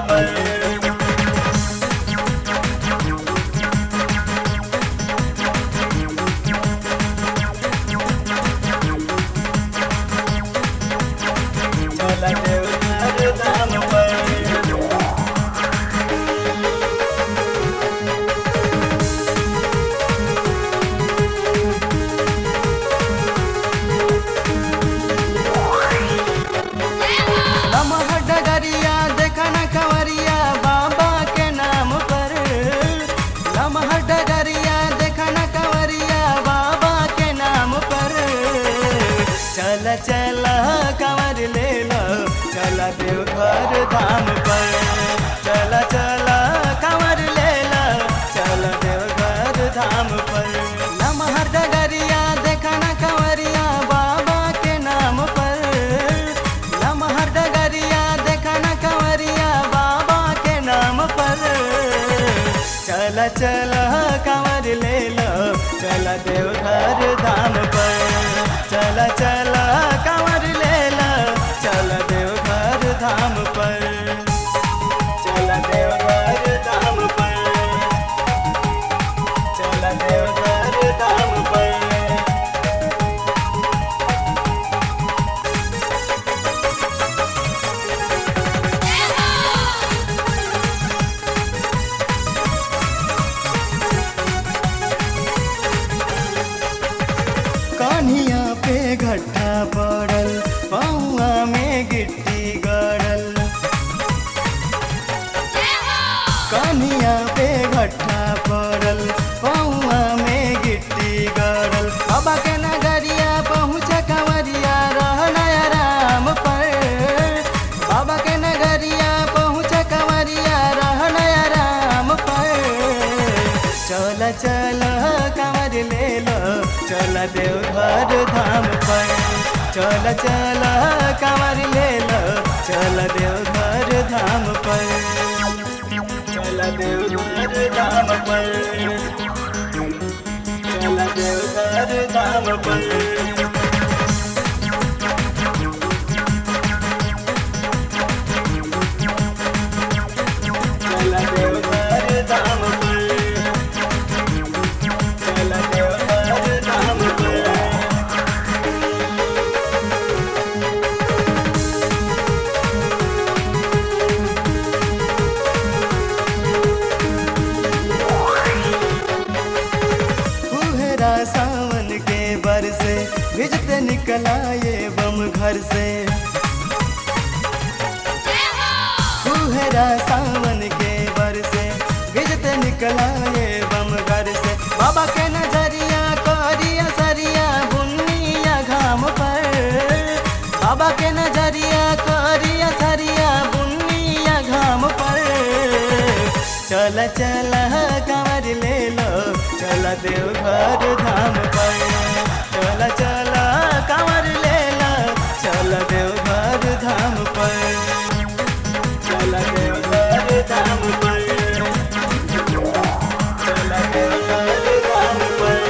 पर। चला देवघर धाम पर। लमहर डगरिया देखना कंवरिया बाबा के नाम पर। लमहर डगरिया देखना कंवरिया बाबा के नाम पर। चल चल कंवर ले लो चला देवघर धाम पर। चल चल कंवर ले लो चला देवघर धाम पर। लमहर डगरिया देखना कंवरिया बाबा के नाम पर। लमहर डगरिया देखना कंवरिया बाबा के नाम पर। चल चल कंवर ले लो चला देवघर धाम पर। चल चल कंवर ले लो चला देवघर धाम पर। चला देवघर धाम पर। चला देवघर धाम पर। कान्हिया पे घट्टा पड़ल पौआ में गिट्टी गड़ल। कान्हिया पे घट्टा पड़ल पौआ में गिट्टी गड़ल। बाबा के नगरिया पहुँच कंवरिया रहना आराम पर। बाबा के नगरिया पहुँच कंवरिया रहना आराम पर। चल चल कंवर ले लो चला देवघर धाम पर। चल चल कंवर ले लो चला देवघर धाम पर। चला देवघर धाम पर। चला देवघर धाम पर। चला देवघर धाम पर। चला देवघर धाम पर। फुहरा सावन के बरसे भिजते निकला ये बम घर से। फुहरा सावन के बरसे भिजते निकला ये बम घर से। बाबा के नजरिया करिया सरिया बुनिया घाम पर। बाबा के नजरिया करिया सरिया बुनिया घाम पर। चल चल कंवर ले लो चला देवघर धाम पर। चल चल कंवर ले लो चला देवघर धाम पर। चला देवघर धाम पर। चला देवघर धाम पर।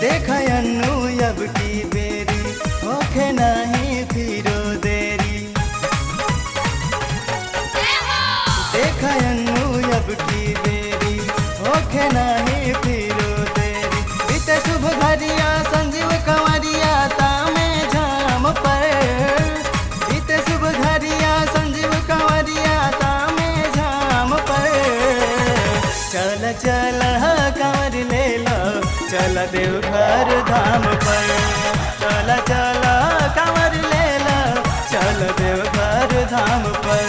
देखा अन्नू अब की बेरी होखे नहीं फिरो देरी। देखा अन्नू अब की बेरी होखे नहीं फिरो देरी। बीते शुभ घरिया संजीव कंवरिया तामे झाम पर। बीते शुभ घरिया संजीव कंवरिया तामे झाम पर। चल चल कंवर ले लो चला देवघर धाम पर। चल चल कंवर ले लो चला देवघर धाम पर।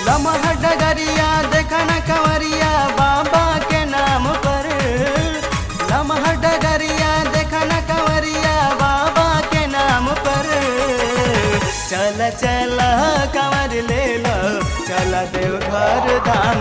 लमहर डगरिया देखना कंवरिया बाबा के नाम पर। लमहर डगरिया देखना कंवरिया बाबा के नाम पर। चल चल कंवर ले लो चला देवघर धाम